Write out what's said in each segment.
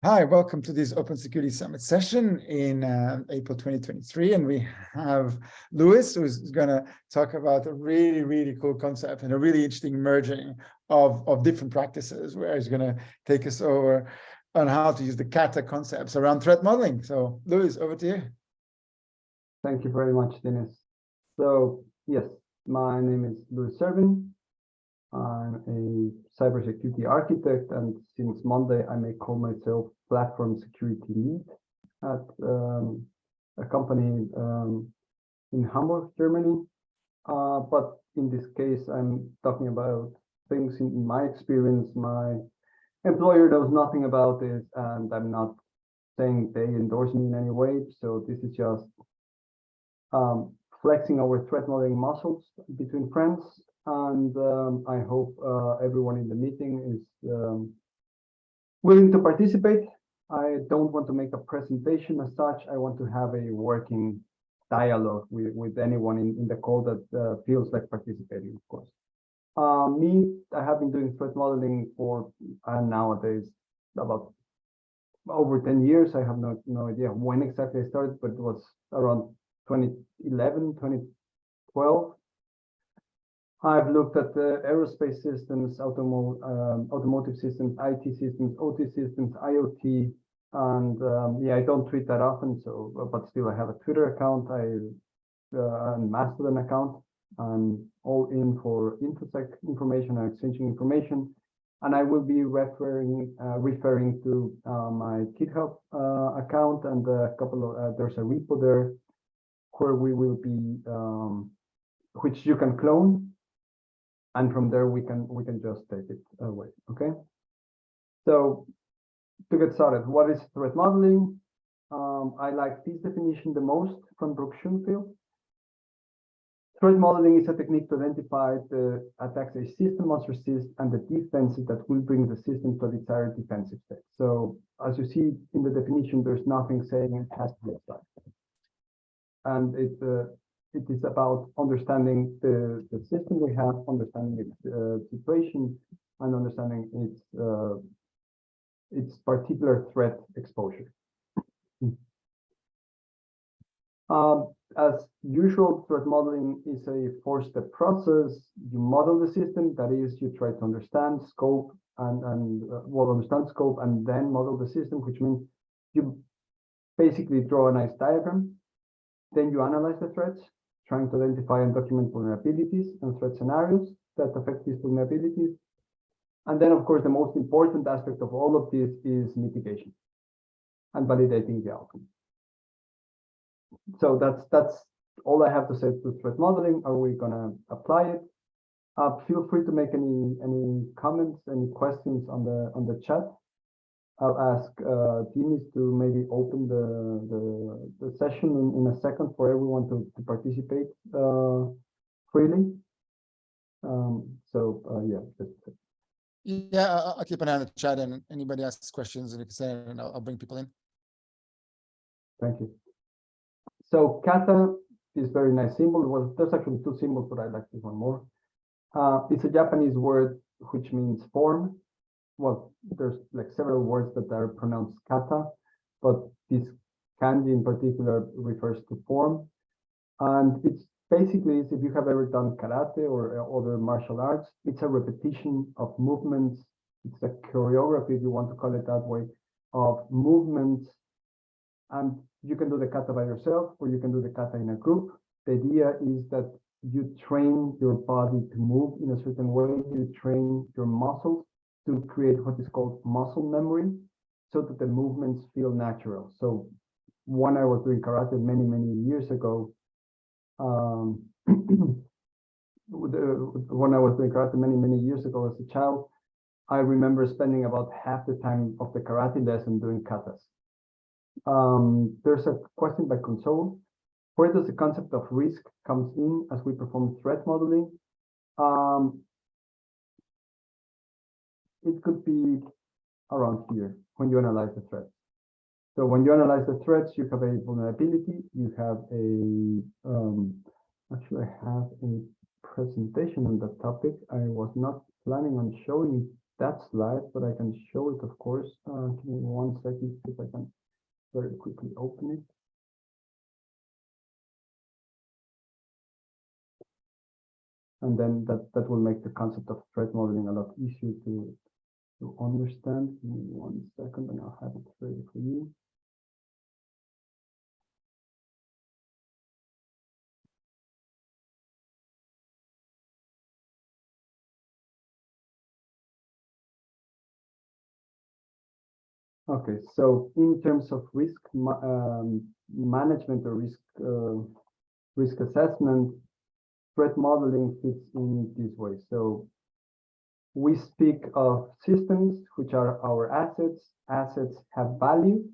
Hi, welcome to this Open Security Summit session in April 2023. And we have Luis, who's going to talk about a really, really cool concept and a really interesting merging of different practices, where he's going to take us over on how to use the Kata concepts around threat modeling. So, Luis, over to you. Thank you very much, Dennis. So, yes, my name is Luis Servin. I'm a cybersecurity architect, and since Monday, I may call myself platform security lead at a company in Hamburg, Germany. But in this case, I'm talking about things in my experience. My employer knows nothing about this, and I'm not saying they endorse me in any way. So this is just flexing our threat modeling muscles between friends. And I hope everyone in the meeting is willing to participate. I don't want to make a presentation as such. I want to have a working dialogue with anyone in the call that feels like participating, of course. I have been doing threat modeling for nowadays about over 10 years. I have no idea when exactly I started, but it was around 2011, 2012. I've looked at the aerospace systems, automotive systems, IT systems, OT systems, IoT, and yeah, I don't tweet that often. So, but still, I have a Twitter account. And Mastodon account. I'm all in for InfoSec information and exchanging information, and I will be referring to my GitHub account and a couple of there's a repo there where we will be, which you can clone. And from there, we can just take it away, okay? So to get started, what is threat modeling? I like this definition the most from Brooke Schoenfeld. Threat modeling is a technique to identify the attacks a system must resist and the defenses that will bring the system to a desired defensive state. So as you see in the definition, there's nothing saying it has to be applied. And it is about understanding the system we have, understanding its situation, and understanding its particular threat exposure. As usual, threat modeling is a four-step process. You model the system, that is, you try to understand scope and understand scope and then model the system, which means you basically draw a nice diagram. Then you analyze the threats, trying to identify and document vulnerabilities and threat scenarios that affect these vulnerabilities. And then, of course, the most important aspect of all of this is mitigation and validating the outcome. So that's all I have to say to threat modeling. Are we going to apply it? Feel free to make any comments, any questions on the chat. I'll ask Dennis to maybe open the session in a second for everyone to participate freely. Yeah, I'll keep an eye on the chat, and anybody asks questions, and you can say it, and I'll bring people in. Thank you. So Kata is a very nice symbol. Well, there's actually two symbols, but I like this one more. It's a Japanese word which means form. Well, there's like several words that are pronounced kata, but this kanji in particular refers to form. And it's basically, if you have ever done karate or other martial arts, it's a repetition of movements. It's a choreography, if you want to call it that way, of movements. And you can do the kata by yourself, or you can do the kata in a group. The idea is that you train your body to move in a certain way. You train your muscles to create what is called muscle memory, so that the movements feel natural. So when I was doing karate many years ago, when I was doing karate many years ago as a child, I remember spending about half the time of the karate lesson doing katas. There's a question by Console. Where does the concept of risk comes in as we perform threat modeling? It could be around here when you analyze the threats. So when you analyze the threats, you have a vulnerability, you have actually I have a presentation on that topic. I was not planning on showing it that slide, but I can show it, of course. Give me 1 second, if I can very quickly open it. And then that will make the concept of threat modeling a lot easier to understand. Give me 1 second, and I'll have it ready for you. Okay, so in terms of risk management or risk assessment, threat modeling fits in this way. So we speak of systems which are our assets. Assets have value.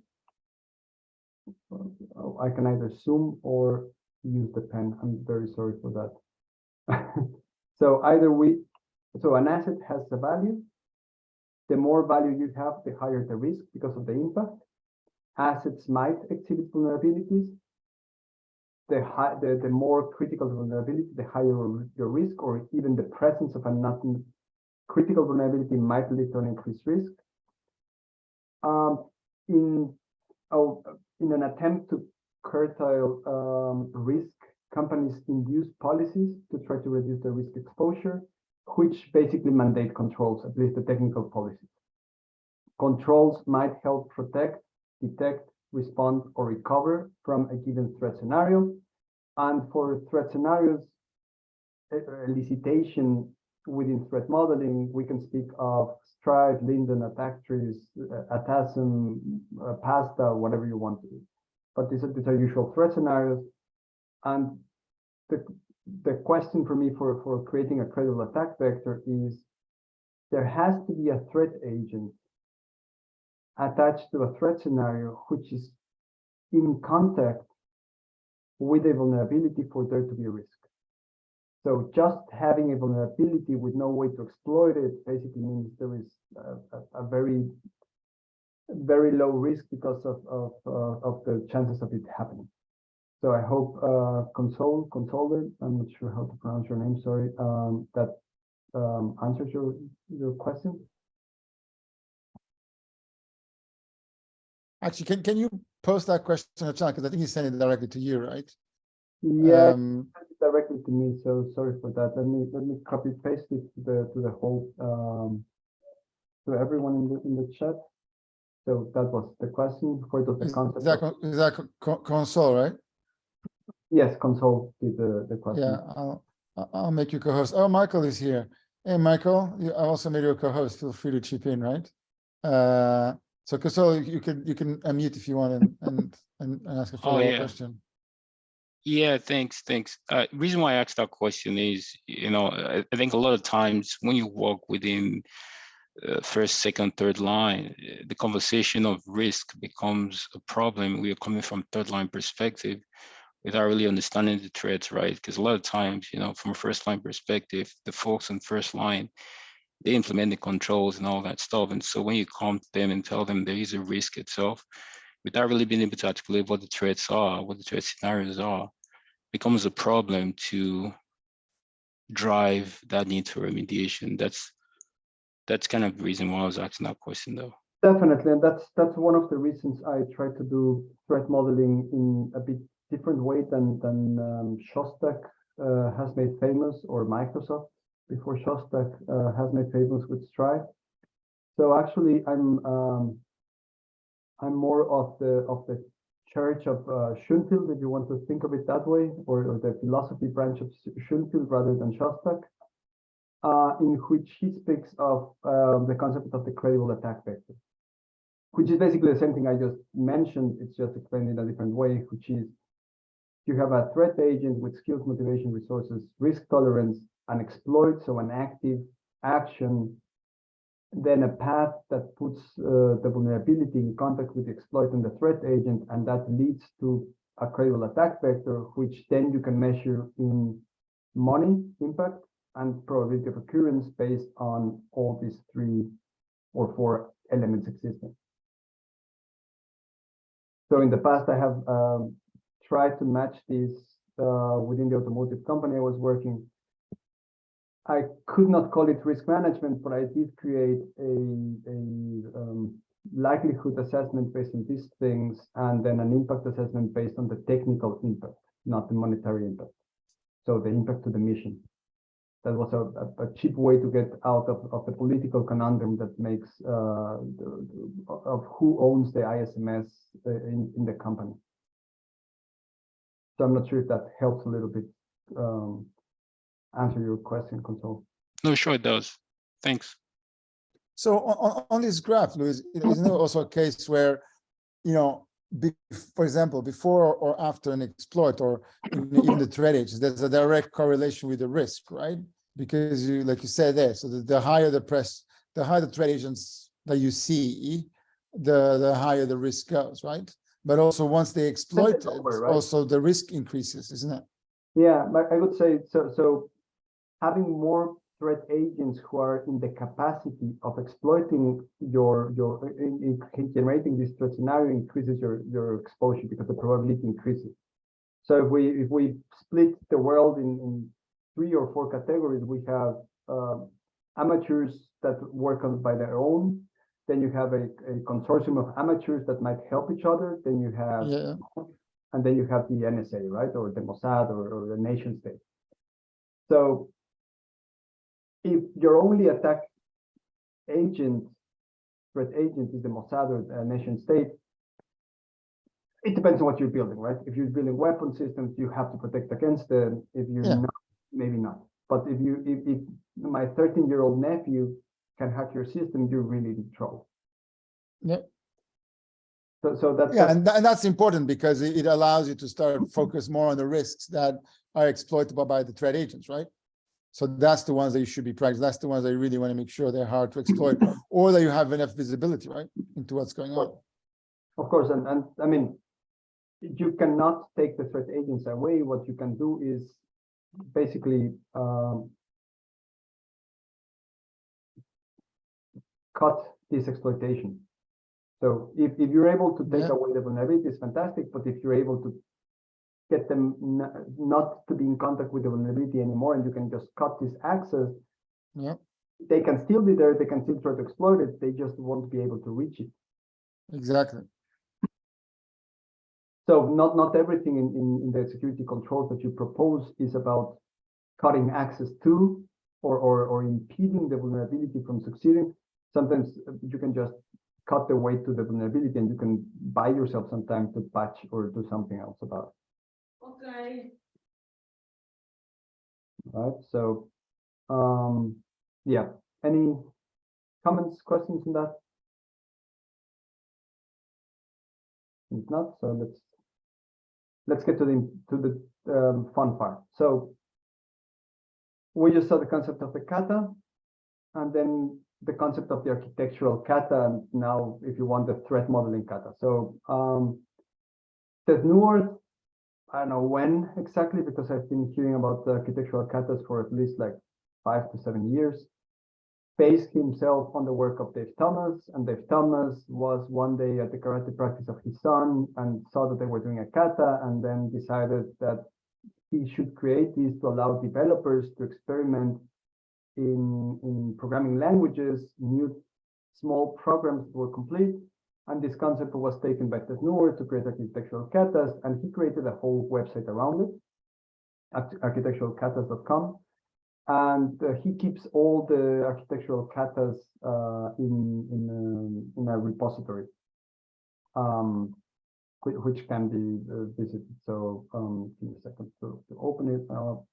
I can either zoom or use the pen. I'm very sorry for that. So so an asset has a value. The more value you have, the higher the risk because of the impact. Assets might exhibit vulnerabilities. The more critical the vulnerability, the higher your risk, or even the presence of a not critical vulnerability might lead to an increased risk. In an attempt to curtail risk, companies induce policies to try to reduce the risk exposure, which basically mandate controls, at least the technical policies. Controls might help protect, detect, respond, or recover from a given threat scenario. And for threat scenarios, elicitation within threat modeling, we can speak of Stride, Linden, Attack Trees, Atasm, Pasta, whatever you want to do. But these are usual threat scenarios. And the question for me for creating a credible attack vector is there has to be a threat agent attached to a threat scenario which is in contact with a vulnerability for there to be a risk. So just having a vulnerability with no way to exploit it basically means there is a very, very low risk because of the chances of it happening. So I hope Console, I'm not sure how to pronounce your name, sorry, that answers your question. Actually, can you post that question in the chat? Because I think he sent it directly to you, right? Yeah, directly to me. So sorry for that. Let me copy paste it to the whole to everyone in the chat. So that was the question. For the concept. Is that Console, right? Yes, Console did the question. Yeah, I'll make you co-host. Oh, Michael is here. Hey, Michael, I also made you a co-host. Feel free to chip in, right? So Console, you can unmute if you want and ask a follow-up question. Yeah, thanks. Reason why I asked that question is, I think a lot of times when you work within first, second, third line, the conversation of risk becomes a problem. We are coming from third line perspective without really understanding the threats, right? Because a lot of times, from a first line perspective, the folks in first line, they implement the controls and all that stuff. And so when you come to them and tell them there is a risk itself, without really being able to articulate what the threats are, what the threat scenarios are, becomes a problem to drive that need for remediation. That's kind of the reason why I was asking that question, though. Definitely, and that's one of the reasons I try to do threat modeling in a bit different way than Shostak has made famous, or Microsoft before Shostak has made famous with Stride. So actually, I'm more of the church of Schönfeld, if you want to think of it that way, or the philosophy branch of Schönfeld rather than Shostak, in which he speaks of the concept of the credible attack vector, which is basically the same thing I just mentioned. It's just explained in a different way, which is you have a threat agent with skills, motivation, resources, risk tolerance, an exploit, so an active action, then a path that puts the vulnerability in contact with the exploit and the threat agent, and that leads to a credible attack vector, which then you can measure in money impact and probability of occurrence based on all these 3 or 4 elements existing. So in the past, I have tried to match this within the automotive company I was working. I could not call it risk management, but I did create a likelihood assessment based on these things, and then an impact assessment based on the technical impact, not the monetary impact. So the impact to the mission. That was a cheap way to get out of the political conundrum that makes of who owns the ISMS in the company. So I'm not sure if that helps a little bit answer your question, Consol. No, sure it does. Thanks. So on this graph, Luis, isn't there also a case where, for example, before or after an exploit, or even the threat agents, there's a direct correlation with the risk, right? Because like you said there, so the higher the threat agents that you see, the higher the risk goes, right? But also once they exploit it, right? also the risk increases, isn't it? Yeah, but I would say so. So having more threat agents who are in the capacity of exploiting in generating this threat scenario increases your exposure, because the probability increases. So if we split the world in 3 or 4 categories, we have amateurs that work on by their own. Then you have a consortium of amateurs that might help each other. Then you have, and then you have the NSA, right, or the Mossad, or the nation state. So if your only attack agent, threat agent, is the Mossad or the nation state, it depends on what you're building, right? If you're building weapon systems, you have to protect against them. If you're not, maybe not. But if my 13-year-old nephew can hack your system, you're really in trouble. Yeah. So that's and that's important, because it allows you to start focus more on the risks that are exploitable by the threat agents, right? So that's the ones that you should be practicing. That's the ones that you really want to make sure they're hard to exploit, or that you have enough visibility, right, into what's going on. Of course, and I mean, you cannot take the threat agents away. What you can do is basically cut this exploitation. So if you're able to take away the vulnerability, it's fantastic. But if you're able to get them not to be in contact with the vulnerability anymore, and you can just cut this access, they can still be there. They can still try to exploit it. They just won't be able to reach it. Exactly. So not everything in the security controls that you propose is about cutting access to or impeding the vulnerability from succeeding. Sometimes you can just cut the way to the vulnerability, and you can buy yourself some time to patch or do something else about it. Okay. All right. So, yeah. Any comments, questions on that? If not, so let's get to the fun part. So we just saw the concept of the kata, and then the concept of the architectural kata, and now, if you want, the threat modeling kata. So the newer, I don't know when exactly, because I've been hearing about the architectural katas for at least like 5 to 7 years, based himself on the work of Dave Thomas, and Dave Thomas was one day at the karate practice of his son and saw that they were doing a kata, and then decided that he should create these to allow developers to experiment in programming languages. New small programs were complete, and this concept was taken by Ted Noor to create architectural katas, and he created a whole website around it, architecturalkatas.com. And he keeps all the architectural katas in a repository, which can be visited. So give me a second to open it up.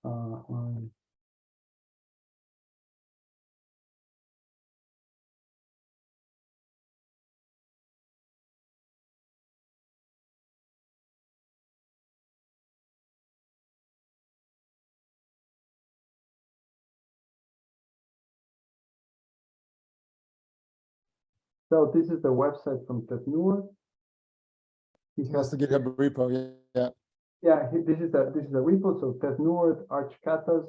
So this is the website from Ted Noor. That's the GitHub repo, Yeah, this is a repo. So Ted Noor, Arch Katas,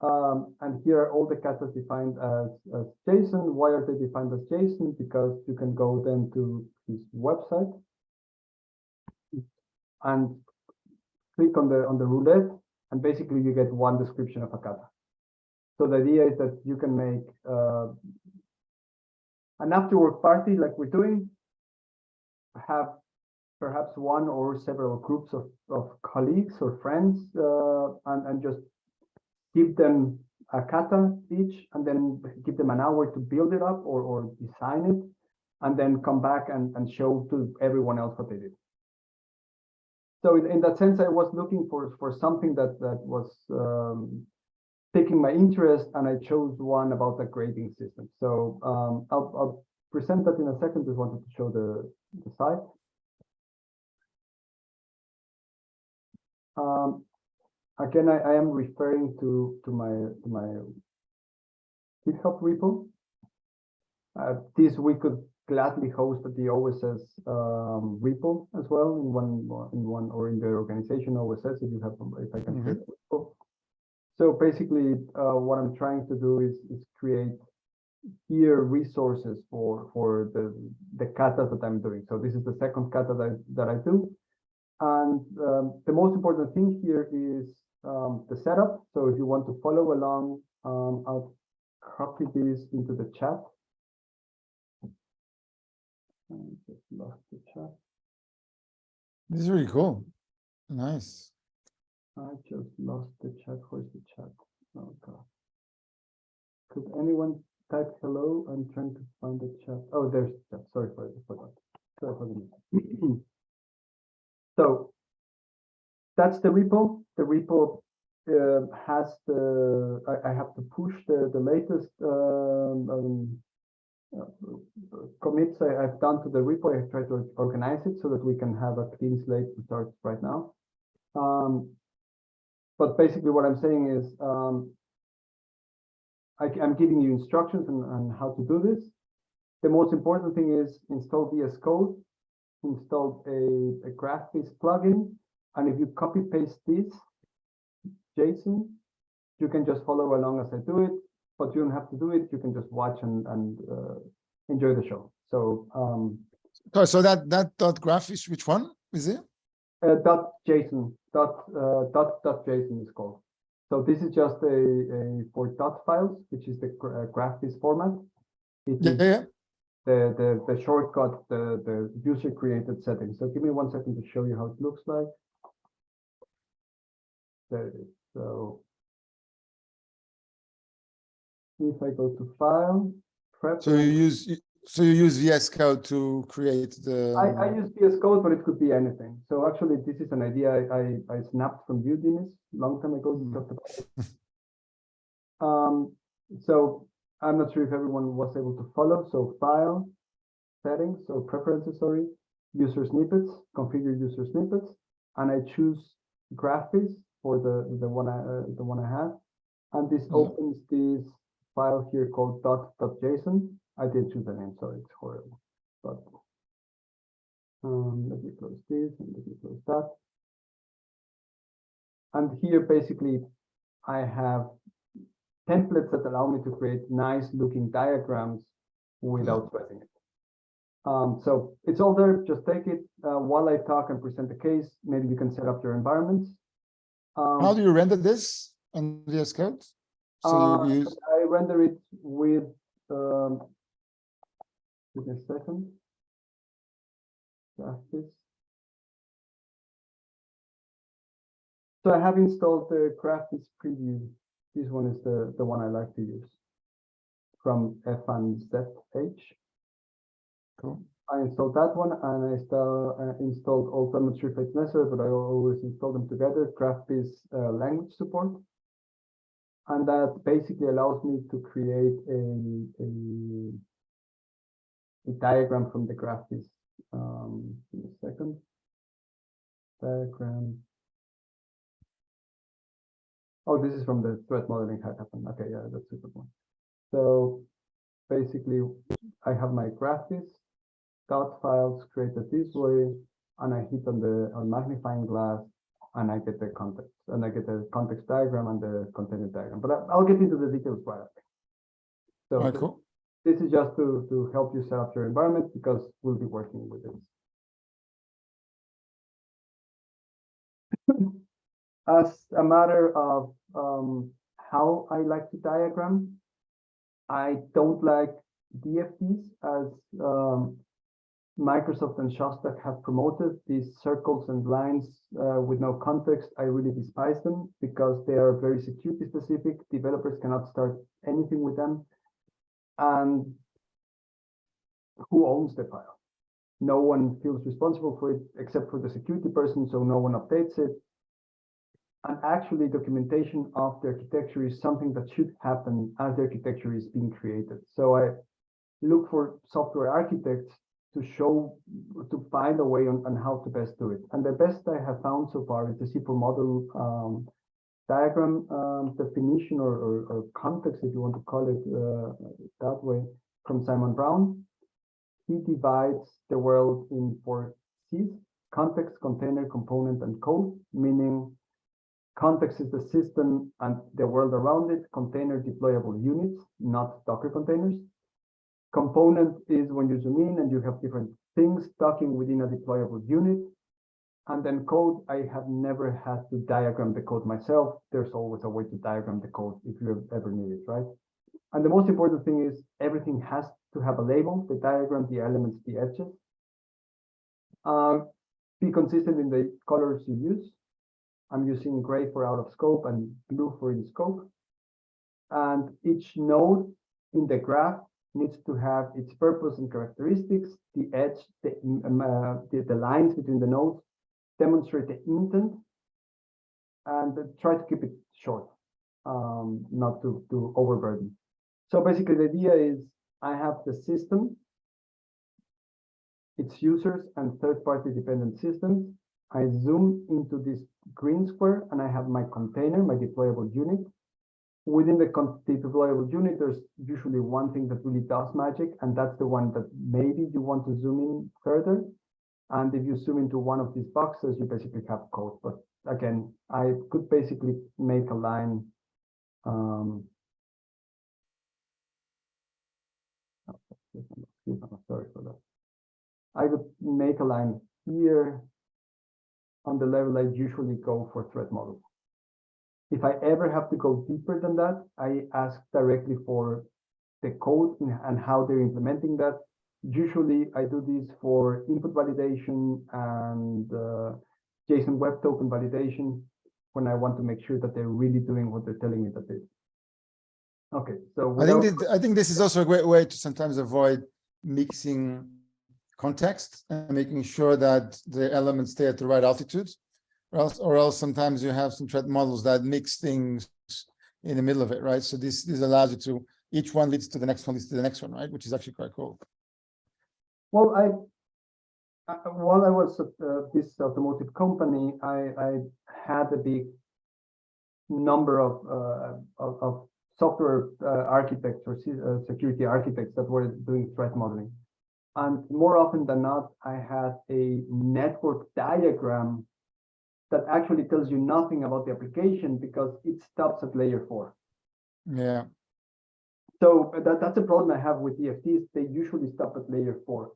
and here are all the katas defined as JSON. Why are they defined as JSON? Because you can go then to his website and click on the roulette, and basically you get one description of a kata. So the idea is that you can make an after-work party like we're doing, have perhaps one or several groups of colleagues or friends, and just give them a kata each, and then give them an hour to build it up or design it, and then come back and show to everyone else what they did. So in that sense, I was looking for something that was taking my interest, and I chose one about the grading system. So I'll present that in a second. Just wanted to show the site. Again, I am referring to my GitHub repo. This we could gladly host the OSS repo as well in one or in the organization OSS if you have, if I can create a repo. So basically, what I'm trying to do is create here resources for the katas that I'm doing. So this is the second kata that I do. And the most important thing here is the setup. So if you want to follow along, I'll copy this into the chat. I just lost the chat. This is really cool. Nice. I just lost the chat. Where's the chat? Oh God. Could anyone type hello? I'm trying to find the chat. Oh, there's the chat. Sorry for that. Sorry for the So that's the repo. The repo has the. I have to push the latest commits I've done to the repo. I try to organize it so that we can have a clean slate to start right now. But basically what I'm saying is I'm giving you instructions on how to do this. The most important thing is install VS Code, install a GraphViz plugin, and if you copy paste this JSON, you can just follow along as I do it, but you don't have to do it. You can just watch and enjoy the show. So so that .graph is which one is it? .json .json is called. So this is just a for dot files, which is the GraphViz format. It is the shortcut, the user created settings. So give me 1 second to show you how it looks like. There it is. So if I go to file, So you use VS Code to create the. I use VS Code, but it could be anything. So actually, this is an idea I snapped from you, Dennis, long time ago. You talked about it. So I'm not sure if everyone was able to follow. So file, settings, so preferences, sorry, user snippets, configure user snippets, and I choose GraphViz for the one I have, and this opens this file here called .json. I did choose the name, sorry, it's horrible. But let me close this and let me close that. And here, basically, I have templates that allow me to create nice looking diagrams without sweating it. So it's all there, just take it. While I talk and present the case, maybe you can set up your environments. How do you render this on VS Code? So you use. I render it with, give me a second. This. So I have installed the GraphViz preview. This one is the one I like to use from FNZH. Cool. I installed that one, and I installed also, I'm not sure if it's necessary, but I always install them together, GraphViz language support. And that basically allows me to create a diagram from the GraphViz. Give me a second. Diagram. Oh, this is from the threat modeling hackathon. Okay, yeah, that's a good one. So basically, I have my GraphViz dot files created this way, and I hit on magnifying glass, and I get the context, and I get the context diagram and the container diagram. But I'll get into the details right away. So Cool. This is just to help you set up your environment, because we'll be working with this. As a matter of how I like to diagram. I don't like DFTs as Microsoft and Shostak have promoted, these circles and lines with no context. I really despise them because they are very security specific. Developers cannot start anything with them. And who owns the file? No one feels responsible for it except for the security person, so no one updates it. And actually, documentation of the architecture is something that should happen as the architecture is being created. So I look for software architects to find a way on how to best do it. And the best I have found so far is the C4 model diagram definition or context, if you want to call it that way, from Simon Brown. He divides the world in 4 C's: context, container, component, and code, meaning context is the system and the world around it. Container, deployable units, not Docker containers. Component is when you zoom in and you have different things docking within a deployable unit. And then code, I have never had to diagram the code myself. There's always a way to diagram the code if you ever need it, right? And the most important thing is everything has to have a label, the diagram, the elements, the edges. Be consistent in the colors you use. I'm using gray for out of scope and blue for in scope. And each node in the graph needs to have its purpose and characteristics. The edge, the lines between the nodes demonstrate the intent, and try to keep it short, not to overburden. So basically the idea is I have the system, its users and third-party dependent systems. I zoom into this green square and I have my container, my deployable unit. Within the deployable unit, there's usually one thing that really does magic, and that's the one that maybe you want to zoom in further. And if you zoom into one of these boxes, you basically have code. But again, I could basically make a line. Sorry for that. I could make a line here on the level I usually go for threat models. If I ever have to go deeper than that, I ask directly for the code and how they're implementing that. Usually I do this for input validation and JSON Web Token validation when I want to make sure that they're really doing what they're telling me that they do. Okay, so I think this is also a great way to sometimes avoid mixing context and making sure that the elements stay at the right altitude. Or else sometimes you have some threat models that mix things in the middle of it, right? So this allows you to, each one leads to the next one, leads to the next one, right? Which is actually quite cool. Well, while I was at this automotive company, I had a big number of software architects or security architects that were doing threat modeling. And more often than not, I had a network diagram that actually tells you nothing about the application because it stops at layer 4. Yeah. So that's a problem I have with DFTs. They usually stop at layer 4.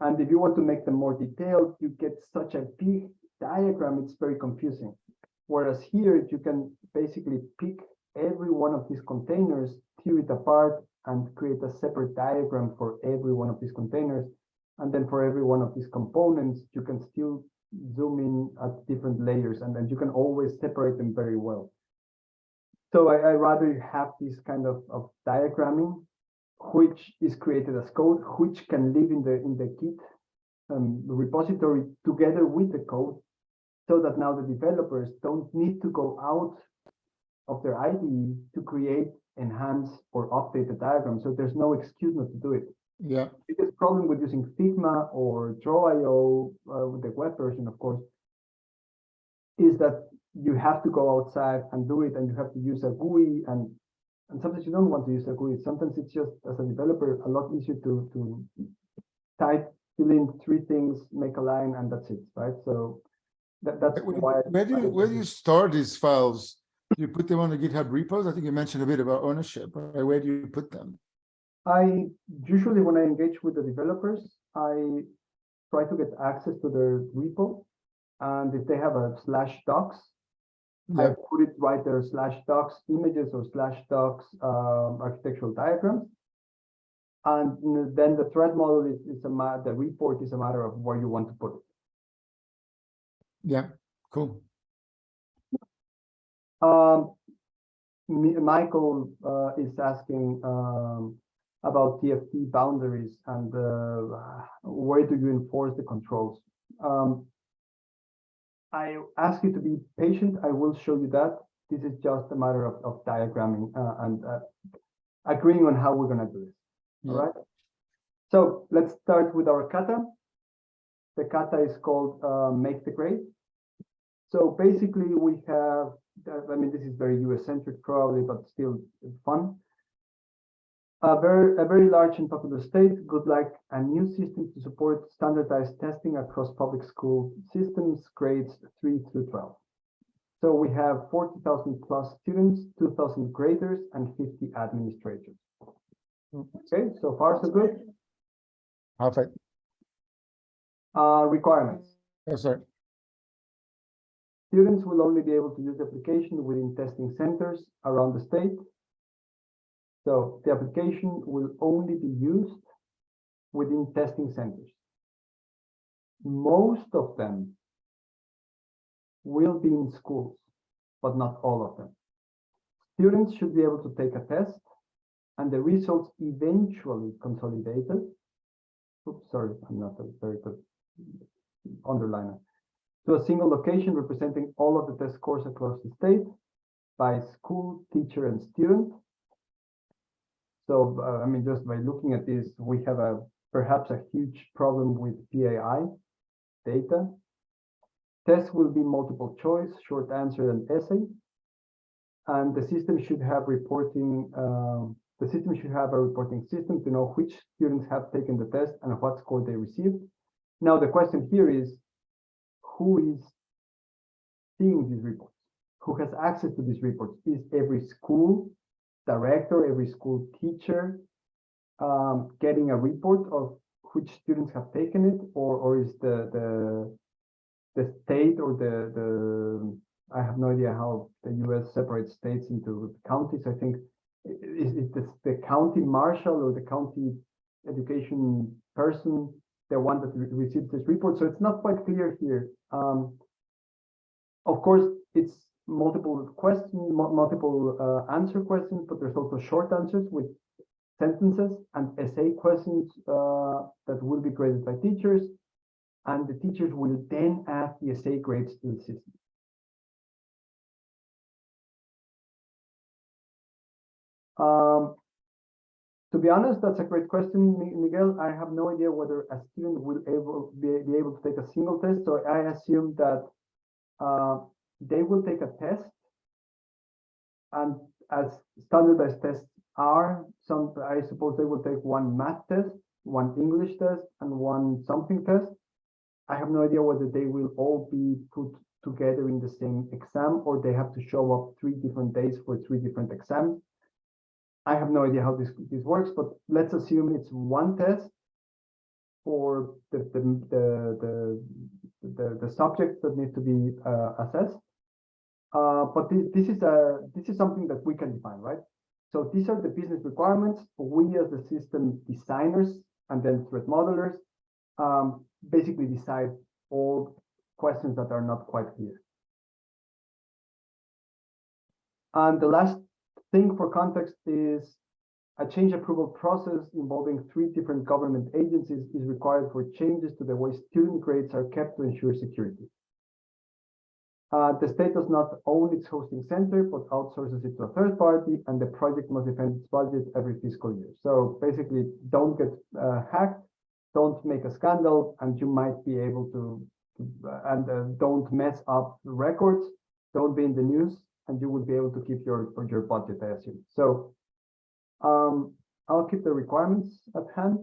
And if you want to make them more detailed, you get such a big diagram, it's very confusing. Whereas here, you can basically pick every one of these containers, tear it apart, and create a separate diagram for every one of these containers. And then for every one of these components, you can still zoom in at different layers, and then you can always separate them very well. So I rather have this kind of diagramming, which is created as code, which can live in the Git repository together with the code, so that now the developers don't need to go out of their IDE to create, enhance, or update the diagram. So there's no excuse not to do it. Yeah. The biggest problem with using Figma or Draw.io, with the web version, of course, is that you have to go outside and do it, and you have to use a GUI, and sometimes you don't want to use a GUI. Sometimes it's just, as a developer, a lot easier to type, fill in 3 things, make a line, and that's it, right? So that's why. Where do you store these files? Do you put them on the GitHub repos? I think you mentioned a bit about ownership, right? Where do you put them? I usually, when I engage with the developers, I try to get access to their repo, and if they have a /docs, Yeah. I put it right there, /docs images or /docs architectural diagrams. And then the threat model is the report is a matter of where you want to put it. Yeah, cool. Michael is asking about TFT boundaries and where do you enforce the controls? I ask you to be patient. I will show you that. This is just a matter of diagramming and agreeing on how we're going to do this. Yeah. All right. So let's start with our kata. The kata is called make the grade. So basically we have, I mean, this is very US centric probably, but still fun. A very large and popular state would like a new system to support standardized testing across public school systems, grades 3 through 12. So we have 40,000 plus students, 2,000 graders, and 50 administrators. Okay, so far so good. Perfect. Requirements. Oh, sorry. Students will only be able to use the application within testing centers around the state. So the application will only be used within testing centers. Most of them will be in schools, but not all of them. Students should be able to take a test and the results eventually consolidated. Oops, sorry, I'm not a very good underliner. To a single location representing all of the test scores across the state by school, teacher, and student. So, I mean, just by looking at this, we have perhaps a huge problem with PAI data. Tests will be multiple choice, short answer, and essay. And the system should have reporting. The system should have a reporting system to know which students have taken the test and what score they received. Now, the question here is, who is seeing these reports? Who has access to these reports? Is every school director, every school teacher getting a report of which students have taken it, or is the state or the I have no idea how the US separates states into counties. I think is the county marshal or the county education person the one that receives this report? So it's not quite clear here. Of course, it's multiple answer questions, but there's also short answers with sentences and essay questions that will be graded by teachers, and the teachers will then add the essay grades to the system. To be honest, that's a great question, Miguel. I have no idea whether a student will be able to take a single test. So I assume that they will take a test, and as standardized tests are, I suppose they will take one math test, one English test, and one something test. I have no idea whether they will all be put together in the same exam, or they have to show up 3 different days for 3 different exams. I have no idea how this works, but let's assume it's one test for the subjects that need to be assessed. But this is something that we can define, right? So these are the business requirements. We as the system designers and then threat modelers basically decide all questions that are not quite clear. And the last thing for context is a change approval process involving 3 different government agencies is required for changes to the way student grades are kept to ensure security. The state does not own its hosting center, but outsources it to a third party, and the project must defend its budget every fiscal year. So basically, don't get hacked, don't make a scandal, and you might be able to, don't mess up records, don't be in the news, and you will be able to keep your budget, I assume. So I'll keep the requirements at hand,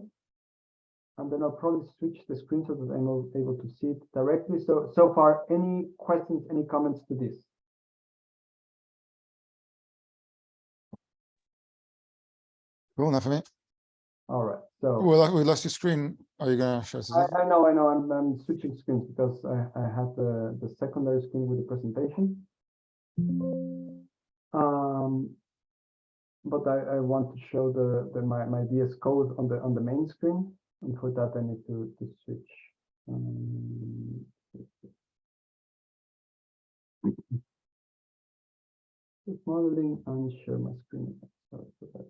and then I'll probably switch the screen so that I'm able to see it directly. So far, any questions, any comments to this? Cool, enough for me. All right. So We lost your screen. Are you gonna show us? I know. I'm switching screens because I have the secondary screen with the presentation. But I want to show my VS Code on the main screen, and for that I need to switch. Modeling and share my screen. Sorry for that.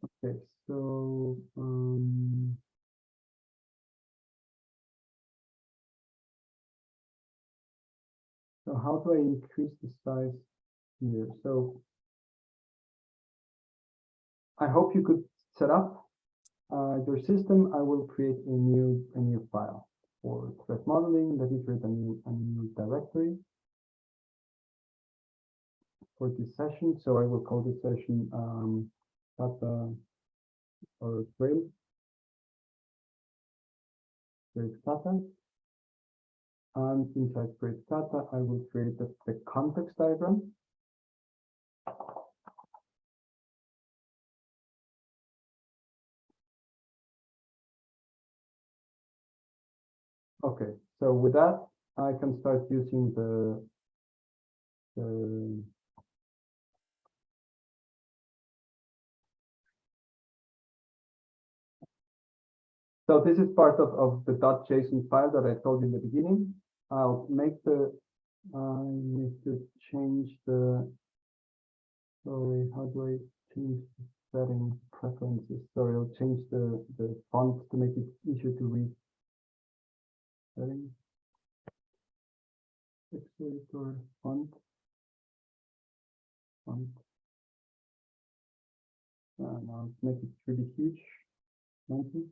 Okay, so so how do I increase the size here? So I hope you could set up your system. I will create a new file for threat modeling. Let me create a new directory for this session. So I will call this session Kata or Trail. Create Kata. And inside create Kata, I will create the context diagram. Okay, so with that, I can start using the so this is part of the .json file that I told you in the beginning. I'll make I need to change sorry, how do I change the setting preferences? Sorry, I'll change the font to make it easier to read. Settings. Text editor, font. Now make it really huge. 90.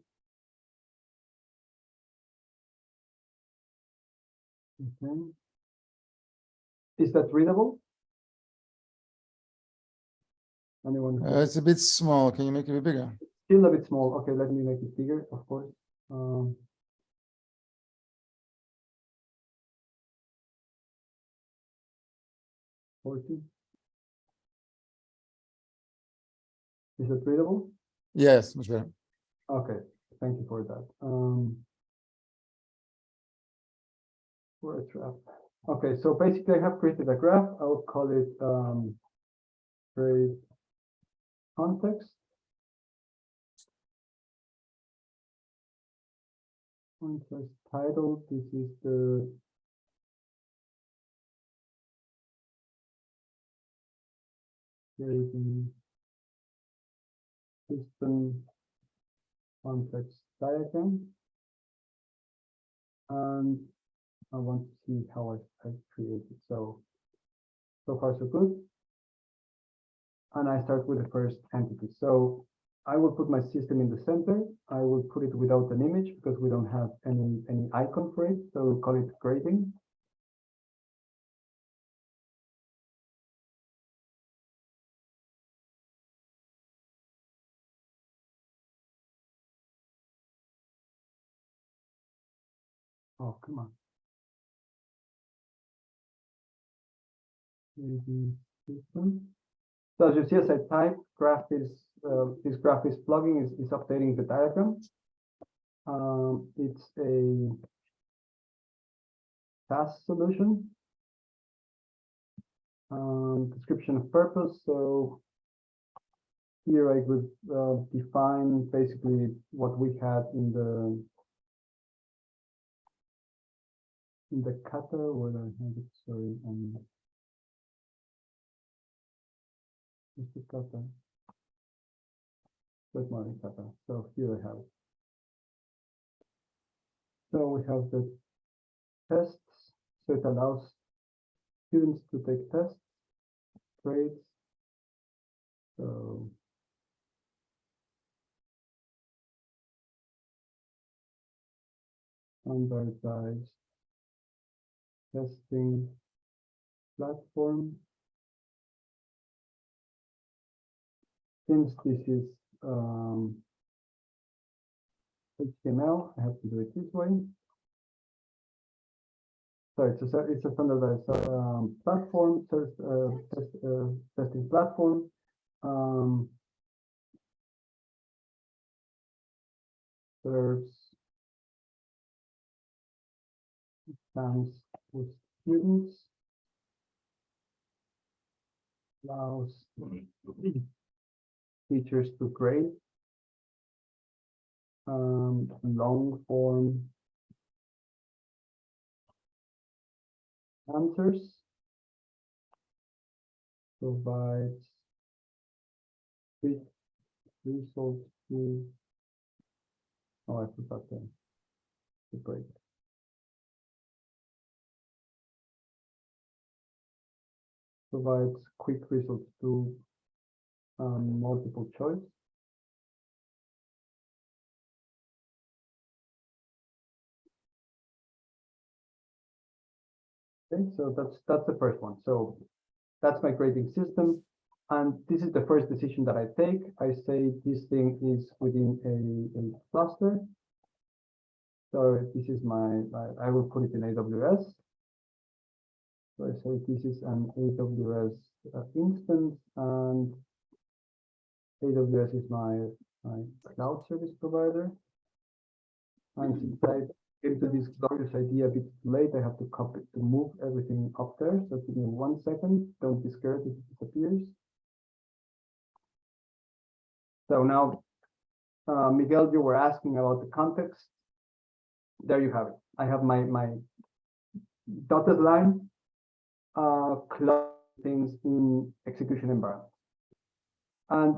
Okay. Is that readable? Anyone? It's a bit small. Can you make it a bit bigger? Still a bit small. Okay, let me make it bigger, of course. 40. Is it readable? Yes, much better. Okay, thank you for that. Where's graph? Okay, so basically I have created a graph. I'll call it create context. Context title. This is the creating system context diagram. And I want to see how I create it. So far so good. And I start with the first entity. So I will put my system in the center. I will put it without an image because we don't have any icon for it. So we'll call it grading. Oh, come on. System. So as you see, as I type, graph is this graph is plugging, is updating the diagram. It's a task solution. Description of purpose. So here I would define basically what we had in the Kata, where I have it, sorry, Mr. Kata. That's my Kata. So here I have it. So we have the tests. So it allows students to take tests, grades. So standardized testing platform. Since this is HTML, I have to do it this way. So it's a standardized platform, testing platform. serves exams with students, allows teachers to grade long form answers, provides quick results to, oh, I forgot the break. Provides quick results to multiple choice. Okay, so that's the first one. So that's my grading system. And this is the first decision that I take. I say this thing is within a cluster. So this is I will put it in AWS. So I say this is an AWS instance, and AWS is my cloud service provider. And since I came to this glorious idea a bit late, I have to copy to move everything up there. So give me 1 second. Don't be scared if it disappears. So now, Miguel, you were asking about the context. There you have it. I have my dotted line, things in execution environment. And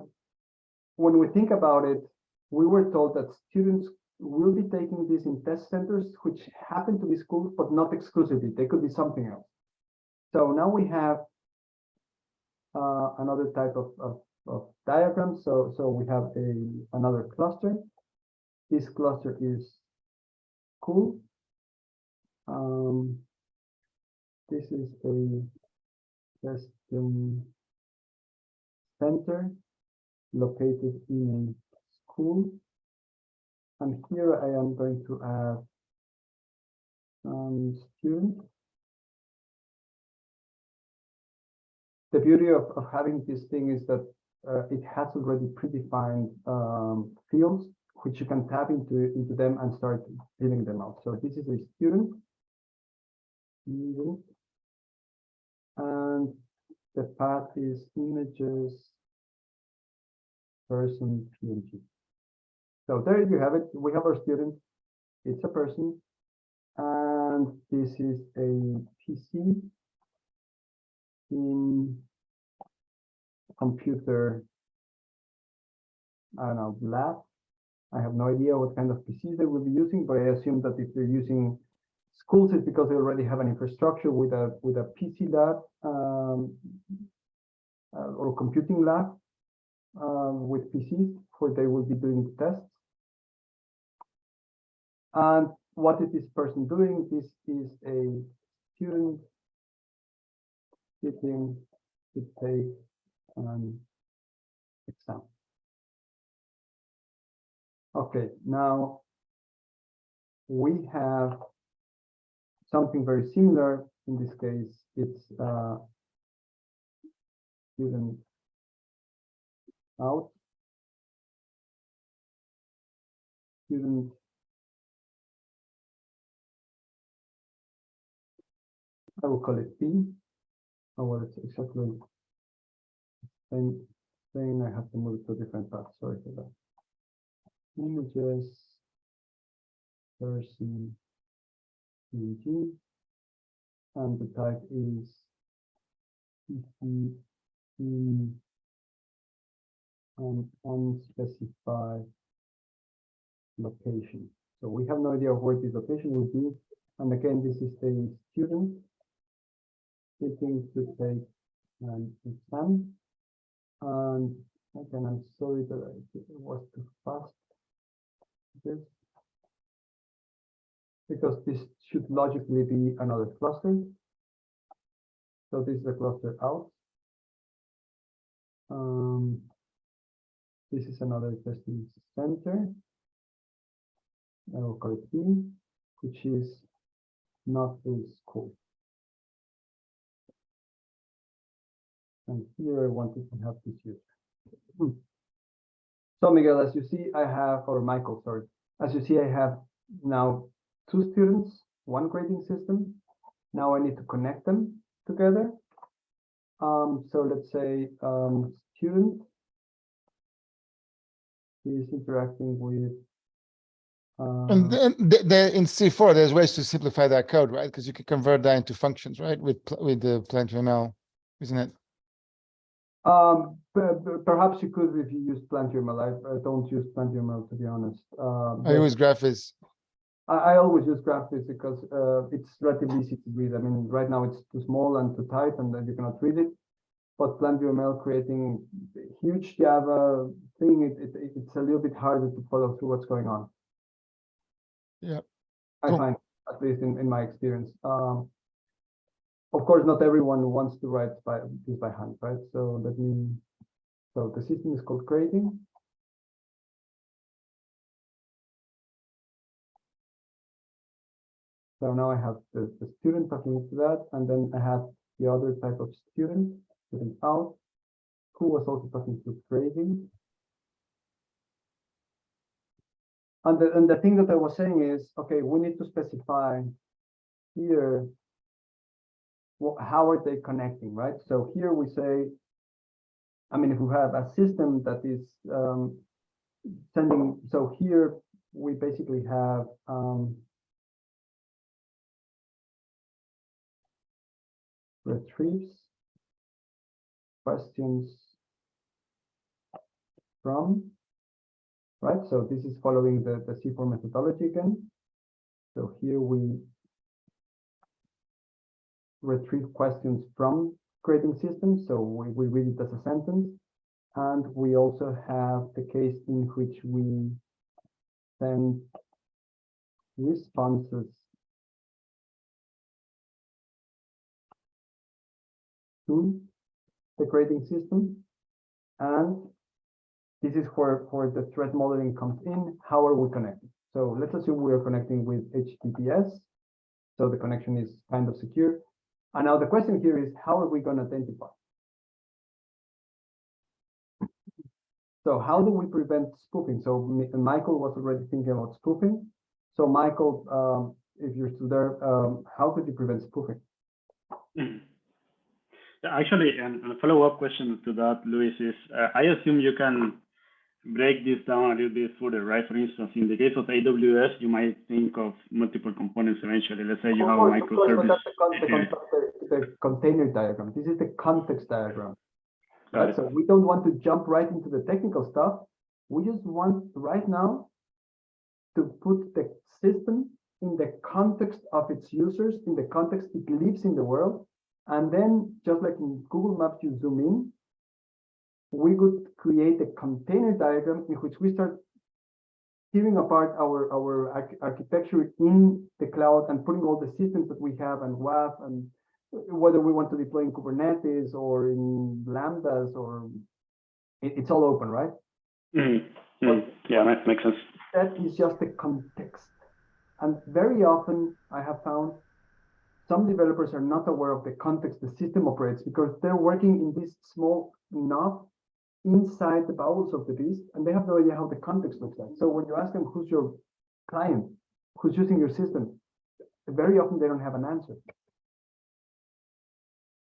when we think about it, we were told that students will be taking this in test centers, which happen to be schools, but not exclusively. They could be something else. So now we have another type of diagram. So we have another cluster. This cluster is school. This is a testing center located in a school. And here I am going to add students. The beauty of having this thing is that it has already predefined fields, which you can tap into them and start filling them out. So this is a student. And the path is images, person, PNG. So there you have it. We have our student. It's a person. And this is a PC in computer, I don't know, lab. I have no idea what kind of PCs they will be using, but I assume that if they're using schools, it's because they already have an infrastructure with a PC lab or computing lab with PCs where they will be doing the tests. And what is this person doing? This is a student sitting to take an exam. Okay, now we have something very similar. In this case, it's student out, student I will call it P. Oh, well, it's exactly the same thing. I have to move it to a different path. Sorry for that. Images, person, PNG, and the type is in an unspecified location. So we have no idea where this location will be. And again, this is a student sitting to take an exam. And again, I'm sorry that it was too fast. This, because this should logically be another cluster. So this is a cluster out. This is another testing center. I will call it B, which is not a school. And here I wanted to have this user. So Miguel, as you see, I have, or Michael, sorry, As you see, I have now 2 students, 1 grading system. Now I need to connect them together. So let's say student is interacting with. And then in C4, there's ways to simplify that code, right? Because you can convert that into functions, right? With the PlantUML, isn't it? Perhaps you could if you use PlantUML. I don't use PlantUML, to be honest. I use Graphviz. I always use Graphviz because it's relatively easy to read. I mean, right now it's too small and too tight, and then you cannot read it. But PlantUML creating huge Java thing, it's a little bit harder to follow through what's going on. Yeah, I find, at least in my experience. Of course, not everyone wants to write this by hand, right? So so the system is called grading. So now I have the student talking to that, and then I have the other type of student out, who was also talking to grading. And the thing that I was saying is, okay, we need to specify here, how are they connecting, right? So here we say, I mean, if we have a system that is sending, so here we basically have retrieves questions from, right? So this is following the C4 methodology again. So here we retrieve questions from grading systems. So we read it as a sentence. And we also have the case in which we send responses to the grading system. And this is where the threat modeling comes in. How are we connecting? So let's assume we are connecting with HTTPS. So the connection is kind of secure. And now the question here is, how are we going to identify? So how do we prevent spoofing? So Michael was already thinking about spoofing. So Michael, if you're still there, how could you prevent spoofing? Actually, and a follow-up question to that, Luis, is I assume you can break this down a little bit further, right? For instance, in the case of AWS, you might think of multiple components eventually. Let's say you have a microservice. That's the container diagram. This is the context diagram. Right? Right. So we don't want to jump right into the technical stuff. We just want right now to put the system in the context of its users, in the context it lives in the world. And then just like in Google Maps, you zoom in, we could create a container diagram in which we start tearing apart our architecture in the cloud and putting all the systems that we have and WAF and whether we want to deploy in Kubernetes or in Lambdas or it's all open, right? Yeah, that makes sense. That is just the context. And very often I have found some developers are not aware of the context the system operates because they're working in this small knob inside the bowels of the beast and they have no idea how the context looks like. So when you ask them who's your client, who's using your system, very often they don't have an answer.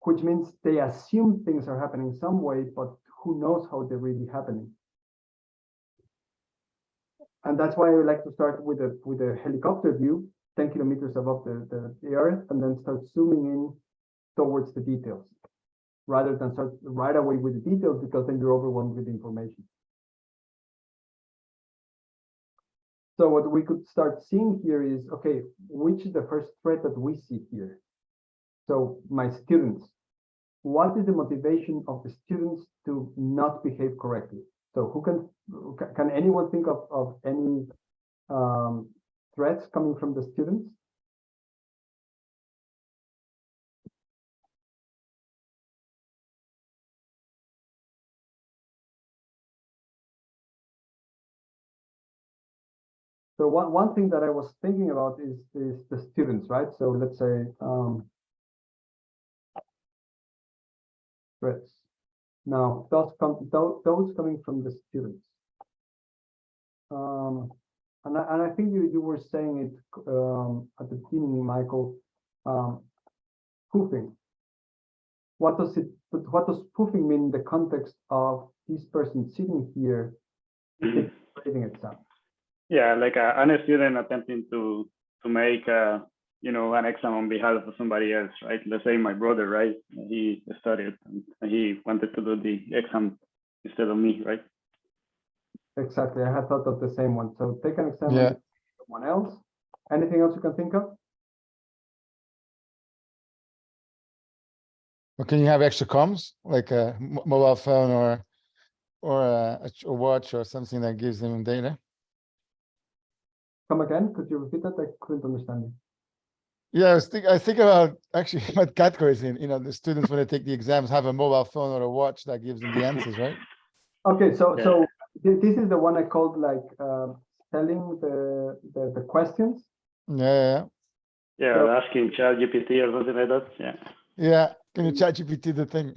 Which means they assume things are happening some way, but who knows how they're really happening. And that's why I like to start with a helicopter view, 10 kilometers above the earth, and then start zooming in towards the details, rather than start right away with the details, because then you're overwhelmed with information. So what we could start seeing here is, okay, which is the first threat that we see here? So my students, what is the motivation of the students to not behave correctly? So who can anyone think of any threats coming from the students? So one thing that I was thinking about is the students, right? So let's say threats. Now those coming from the students. and I think you were saying it at the beginning, Michael, spoofing. What does spoofing mean in the context of this person sitting here Mhm. grading exam? Yeah, like I'm a student attempting to make an exam on behalf of somebody else, right? Let's say my brother, right? He studied and he wanted to do the exam instead of me, right? Exactly. I had thought of the same one. So take an exam Yeah. on someone else. Anything else you can think of? Or can you have extra comms, like a mobile phone or a watch or something that gives them data? Come again? Could you repeat that? I couldn't understand you. Yeah, I think about actually what Kata is in, the students when they take the exams have a mobile phone or a watch that gives them the answers, right? Okay, so Yeah. this is the one I called like telling the questions. Yeah, Yeah, So- asking ChatGPT or something like that. Yeah. yeah. Can you chat GPT the thing?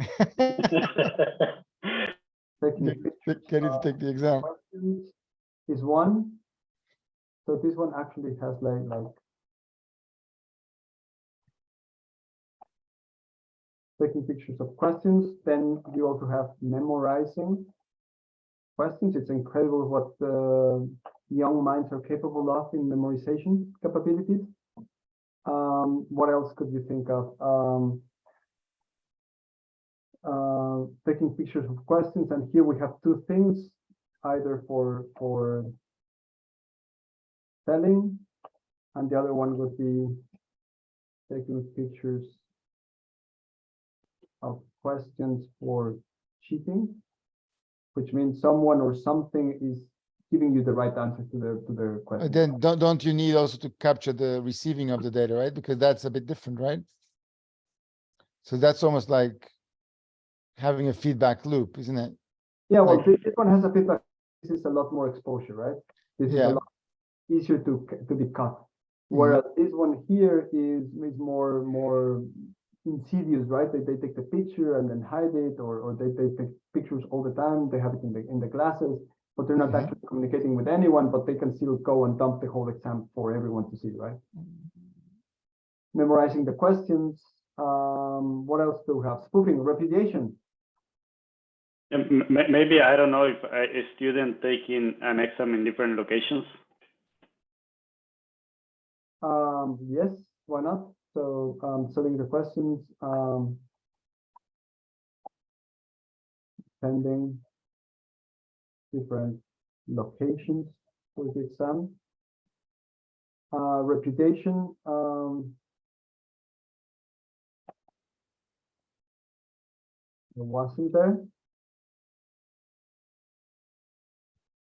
Taking Get pictures get it to of take the exam. questions is one. So this one actually has like taking pictures of questions. Then you also have memorizing questions. It's incredible what young minds are capable of in memorization capabilities. What else could you think of? Taking pictures of questions, and here we have two things, either for selling, and the other one would be taking pictures of questions for cheating, which means someone or something is giving you the right answer to the question. Then don't you need also to capture the receiving of the data, right? Because that's a bit different, right? So that's almost like having a feedback loop, isn't it? Yeah, well, like- this one has a feedback. This is a lot more exposure, right? This is Yeah. a lot easier to be cut. Mhm. Whereas this one here is more insidious, right? They take the picture and then hide it, or they take pictures all the time. They have it in the classes, but they're not Mhm. actually communicating with anyone, but they can still go and dump the whole exam for everyone to see, right? Memorizing the questions. What else do we have? Spoofing, repudiation. And maybe I don't know if a student taking an exam in different locations. Yes, why not? So studying the questions, pending different locations for the exam. Reputation, it wasn't there.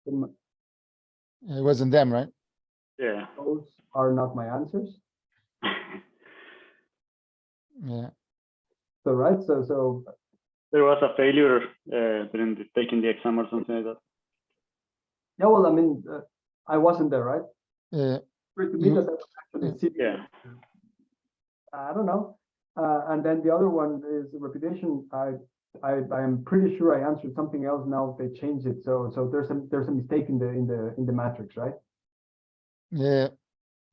It wasn't them, right? Yeah. Those are not my answers. Yeah. So right, so There was a failure during taking the exam or something like that. yeah, well, I mean, I wasn't there, right? Yeah. To me, You- that was actually sitting. Yeah. I don't know. And then the other one is reputation. I am pretty sure I answered something else. Now they changed it. So there's a mistake in the matrix, right? Yeah.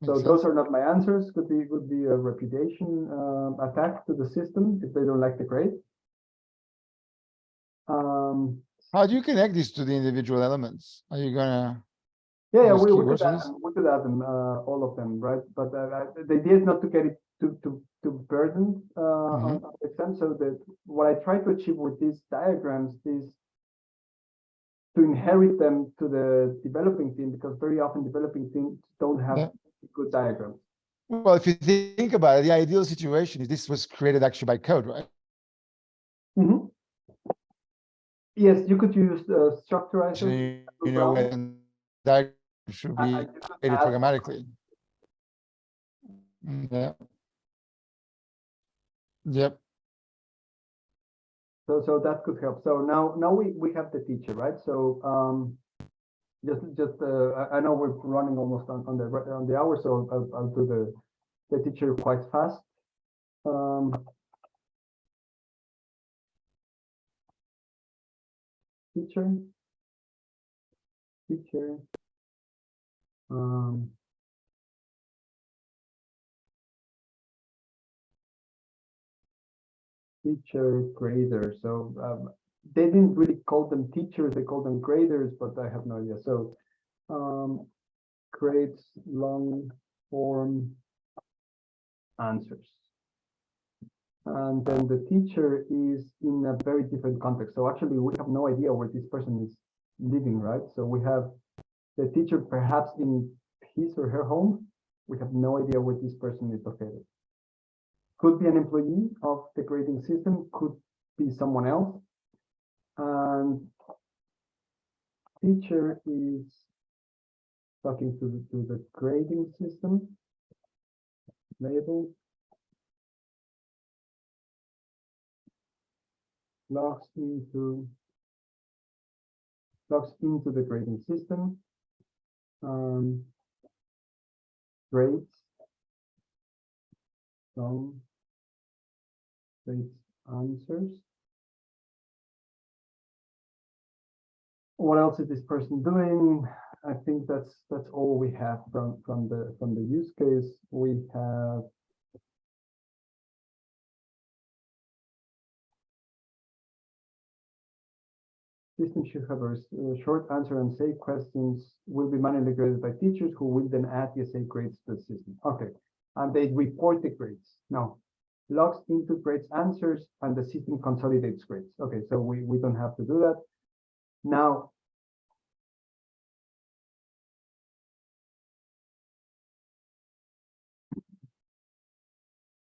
So Makes those sense. are not my answers. Could be a reputation attack to the system if they don't like the grade. How do you connect these to the individual elements? Are you gonna Yeah, use we could keywords for add this? them. We could add them, all of them, right? But the idea is not to get it too burdened on the exam. So that what I try to achieve with these diagrams is to inherit them to the developing team, because very often developing teams don't have Yeah. good diagrams. Well, if you think about it, the ideal situation is this was created actually by code, right? Mhm. Yes, you could use structurizers. So you know when that should I be could created add- programmatically. Yeah. Yep. So that could help. So now we have the teacher, right? So just I know we're running almost on the hour, so I'll do the teacher quite fast. Teacher. Um, teacher grader. So they didn't really call them teachers, they called them graders, but I have no idea. So grades long form answers. And then the teacher is in a very different context. So actually we have no idea where this person is living, right? So we have the teacher perhaps in his or her home. We have no idea where this person is located. Could be an employee of the grading system, could be someone else. And teacher is talking to the grading system. Label. Logs into the grading system. Grades. Grades answers. What else is this person doing? I think that's all we have from the use case. We have system should have a short answer and say questions will be manually graded by teachers who will then add the essay grades to the system. Okay, and they report the grades. No, logs into grades answers and the system consolidates grades. Okay, so we don't have to do that. Now,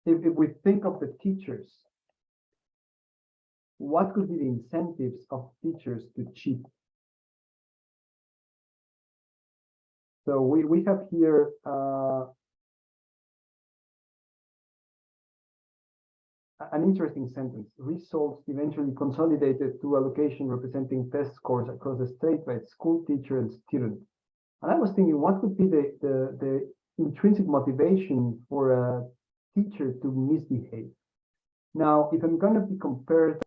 if we think of the teachers, what could be the incentives of teachers to cheat? So we have here an interesting sentence. Results eventually consolidated to a location representing test scores across the state by school teacher and student. And I was thinking, what would be the intrinsic motivation for a teacher to misbehave? Now, if I'm going to be compared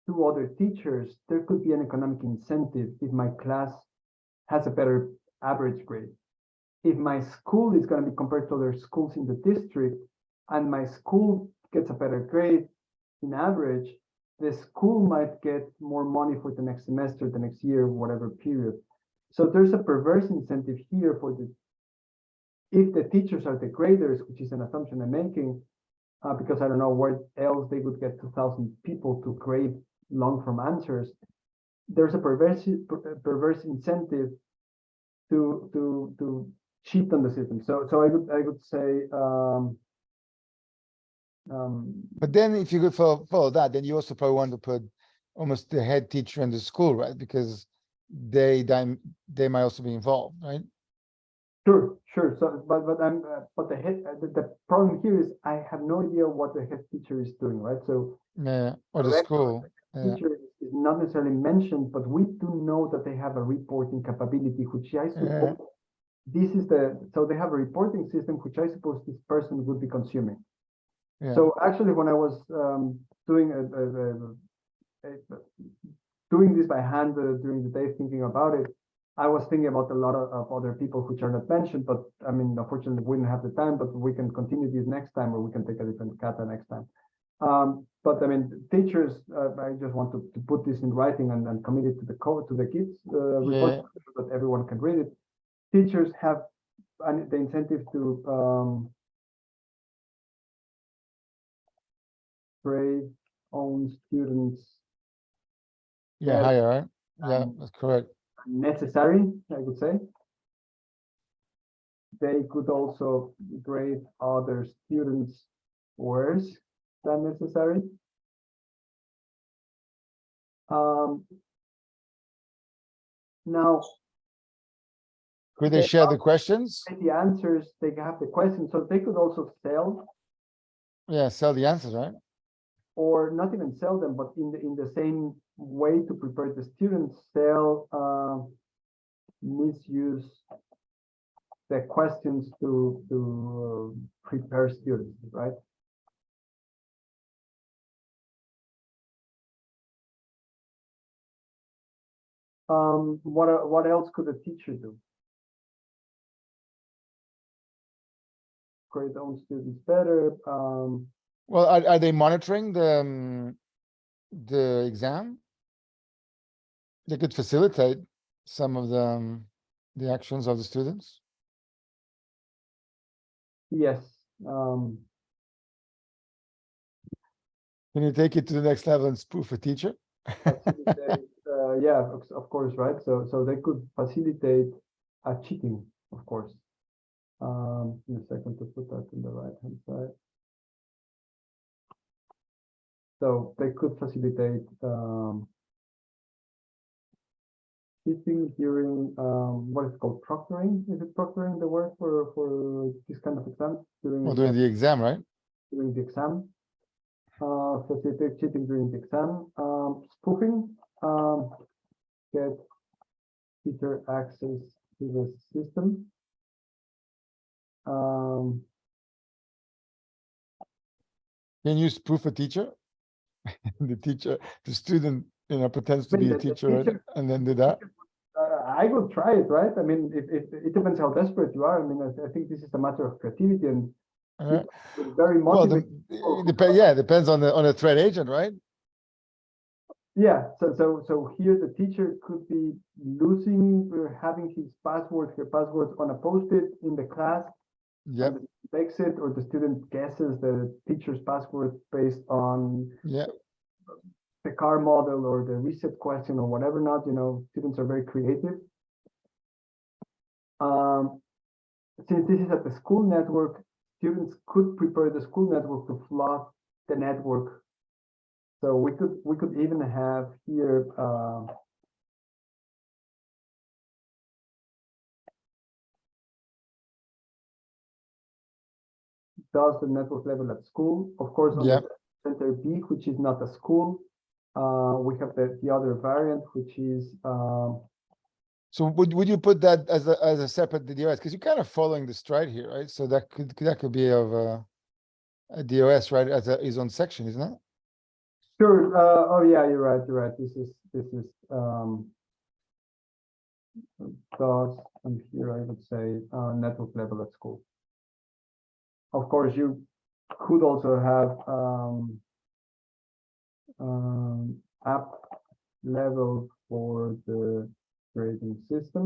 to other teachers, there could be an economic incentive if my class has a better average grade. If my school is going to be compared to other schools in the district and my school gets a better grade in average, the school might get more money for the next semester, the next year, whatever period. So there's a perverse incentive here for if the teachers are the graders, which is an assumption I'm making, because I don't know where else they would get 2,000 people to grade long form answers. There's a perverse incentive to cheat on the system. So I would say. But then if you could follow that, then you also probably want to put almost the head teacher in the school, right? Because they might also be involved, right? Sure. So, but the problem here is I have no idea what the head teacher is doing, right? So Yeah, or the school. Yeah. Teacher is not necessarily mentioned, but we do know that they have a reporting capability, which I suppose this is so they have a reporting system, which I suppose this person would be consuming. Yeah. So actually, when I was doing doing this by hand during the day, thinking about it, I was thinking about a lot of other people which are not mentioned, but I mean, unfortunately, we didn't have the time, but we can continue this next time, or we can take a different kata next time. But I mean, teachers, I just want to put this in writing and commit it to the code, to the kids report, so that everyone can read it. Teachers have the incentive to grade own students. Yeah, higher, right? Yeah, that's correct. Necessary, I would say. They could also grade other students worse than necessary. Now, could they share the questions? The answers, they have the questions, so they could also sell. Yeah, sell the answers, right? Or not even sell them, but in the same way to prepare the students, sell, misuse the questions to prepare students, right? What else could a teacher do? grade their own students better. Well, are they monitoring the exam? They could facilitate some of the actions of the students. Yes. Can you take it to the next level and spoof a teacher? Facilitate, yeah, of course, right? So they could facilitate cheating, of course. In a second to put that in the right hand side. So they could facilitate cheating during what is called proctoring. Is it proctoring the word for this kind of exams Well, during the exam, right? during the exam? Facilitate cheating during the exam. Spoofing, get teacher access to the system. Can you spoof a teacher? The student, pretends to I mean, be a the teacher, right? teacher- And then do that. I would try it, right? I mean, if it depends how desperate you are. I mean, I think this is a matter of creativity and Uh, very Well, motivated. it depends on the threat agent, right? Yeah, so here the teacher could be losing or having her password on a post-it in the class. Yep, And the student takes it, or the student guesses the teacher's password based on yeah. the car model or the reset question or whatever not, students are very creative. Since this is at the school network, students could prepare the school network to flood the network. So we could even have here does the network level at school. Of course, on Yeah. the center B, which is not a school, we have the other variant, which is So would you put that as a separate DOS? Because you're kind of following the stride here, right? So that could be of a DOS, right? As his own section, isn't it? sure. Oh yeah, you're right. You're right. This is does, and here I would say network level at school. Of course, you could also have app level for the grading system.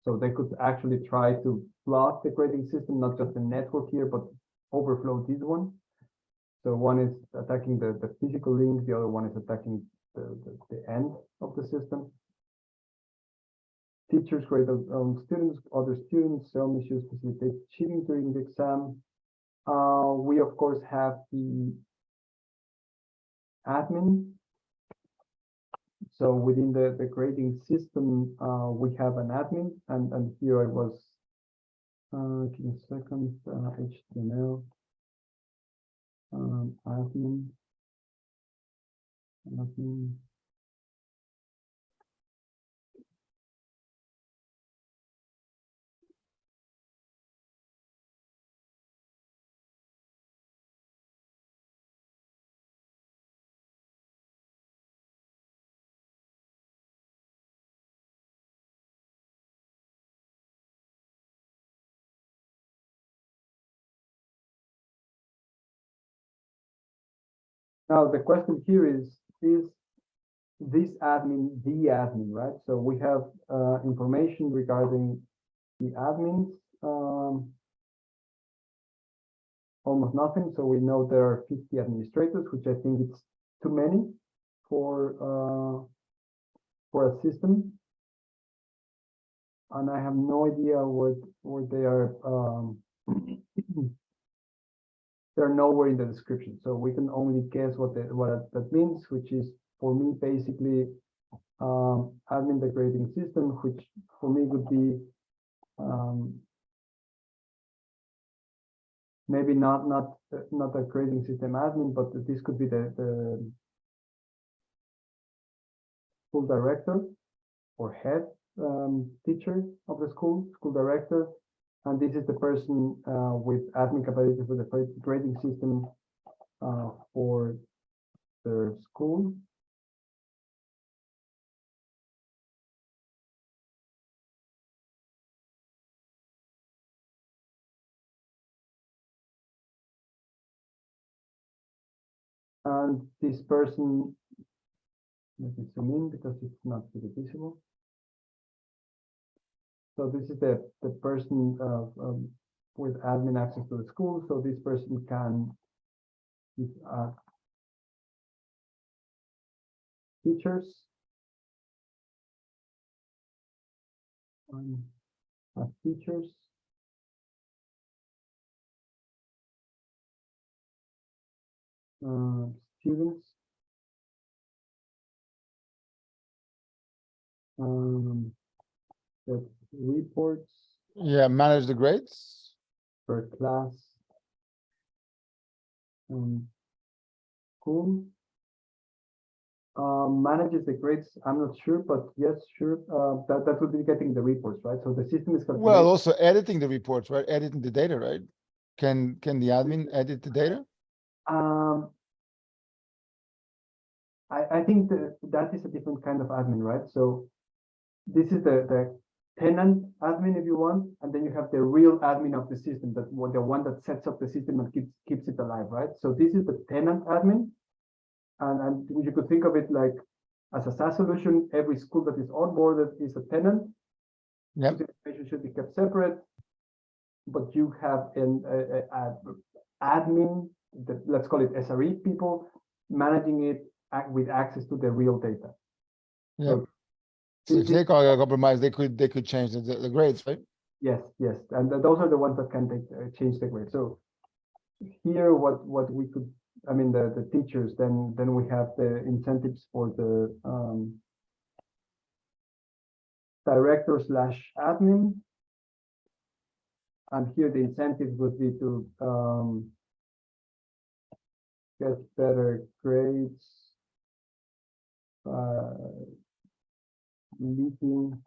So they could actually try to block the grading system, not just the network here, but overflow this one. So one is attacking the physical link, the other one is attacking the end of the system. Teachers grade students, other students, some issues facilitate cheating during the exam. We of course have the admin. So within the grading system, we have an admin, and here I was, give me a second, HTML, admin. Now the question here is this admin the admin, right? So we have information regarding the admins, almost nothing. So we know there are 50 administrators, which I think it's too many for a system. And I have no idea what they are. They're nowhere in the description, so we can only guess what that means, which is for me basically admin the grading system, which for me would be maybe not a grading system admin, but this could be the school director or head teacher of the school director, and this is the person with admin capability for the grading system for their school. And this person, let me zoom in because it's not really visible. So this is the person with admin access to the school. So this person can teachers teachers. Students. Get reports Yeah, manage the grades. per class. Cool. Manages the grades. I'm not sure, but yes, sure. That would be getting the reports, right? So the system is Well, calculating. also editing the reports, right? Editing the data, right? Can the admin edit the data? I think that is a different kind of admin, right? So this is the tenant admin, if you want, and then you have the real admin of the system, the one that sets up the system and keeps it alive, right? So this is the tenant admin, and you could think of it like as a SaaS solution. Every school that is onboarded is a tenant. Yep. The information should be kept separate, but you have an admin, let's call it SRE people, managing it with access to the real data. Yeah. So So if they got compromised, they could change the grades, right? yes, and those are the ones that can change the grade. So here, what we could, I mean, the teachers, then we have the incentives for the director/admin, and here the incentive would be to get better grades, leaking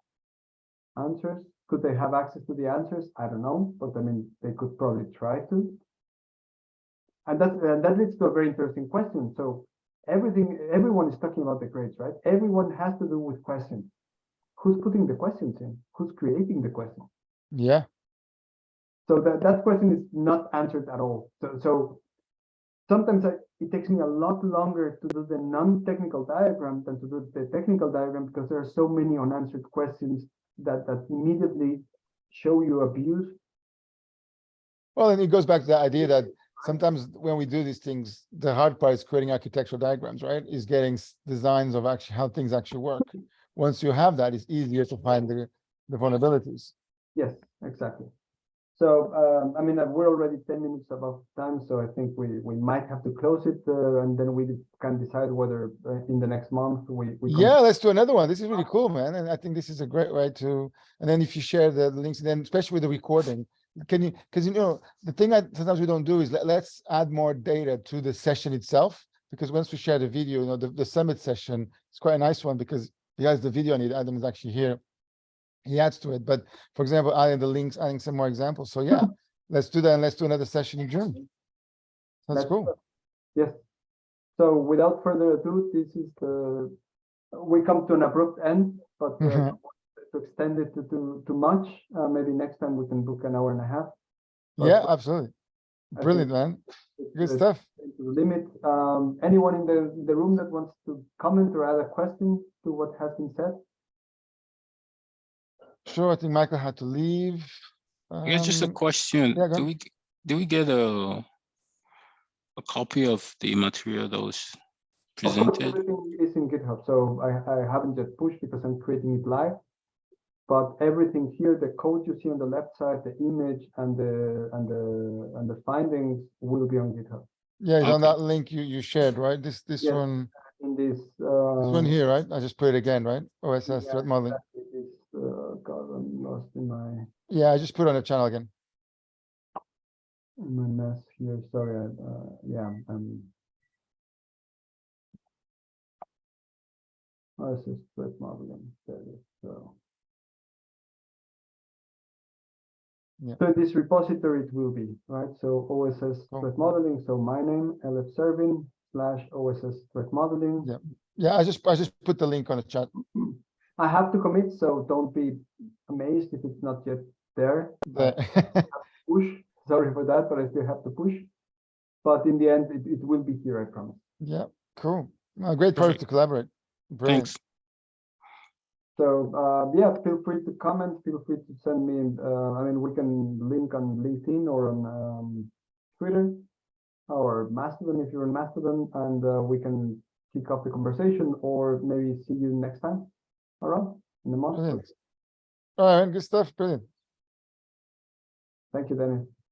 answers. Could they have access to the answers? I don't know, but I mean, they could probably try to. And that leads to a very interesting question. So everyone is talking about the grades, right? Everyone has to do with questions. Who's putting the questions in? Who's creating the question? Yeah. So that question is not answered at all. So sometimes it takes me a lot longer to do the non-technical diagram than to do the technical diagram, because there are so many unanswered questions that immediately show you abuse. Well, and it goes back to the idea that sometimes when we do these things, the hard part is creating architectural diagrams, right? Is getting designs of actually how things actually work. Once you have that, it's easier to find the vulnerabilities. Yes, exactly. So, I mean, we're already 10 minutes above time, so I think we might have to close it, and then we can decide whether in the next month we Yeah, let's do another one. This is really cool, man. And I think this is a great way to, and then if you share the links, then especially with the recording, can you, because the thing that sometimes we don't do is let's add more data to the session itself, because once we share the video, the summit session, it's quite a nice one because he has the video and Adam is actually here. He adds to it, but for example, adding the links, adding some more examples. So yeah, let's do that, and let's do another session in June. That's cool. Yes. So without further ado, this is we come to an abrupt end, but to extend it too much, maybe next time we can book an hour and a half. Yeah, absolutely. Brilliant, man. Good stuff. To the limit. Anyone in the room that wants to comment or add a question to what has been said? Sure, I think Michael had to leave. I guess just a question. Yeah, do we get a copy of the material that was presented? Everything is in GitHub, so I haven't yet pushed because I'm creating it live. But everything here, the code you see on the left side, the image and the findings will be on GitHub. Yeah, it's on that link you shared, right? This Yes, one. In this one here, right? I just put it again, right? OSS threat modeling. God, I'm lost in my Yeah, I just put it on the channel again. mess here. Sorry. Yeah. OSS threat modeling. There it is. So this repository it will be right. So OSS threat modeling. So my name LF Servin /OSS threat modeling. Yeah. I just put the link on the chat. I have to commit, so don't be amazed if it's not yet there. Push. Sorry for that, but I still have to push. but in the end, it will be here, I promise. Yeah, cool. Great project Perfect. to collaborate. Brilliant. Thanks. So yeah, feel free to comment. Feel free to send me. I mean, we can link on LinkedIn or on Twitter or Mastodon if you're in Mastodon, and we can kick off the conversation, or maybe see you next time. All right, in a month. Brilliant. All right, good stuff. Brilliant. Thank you, Dennis.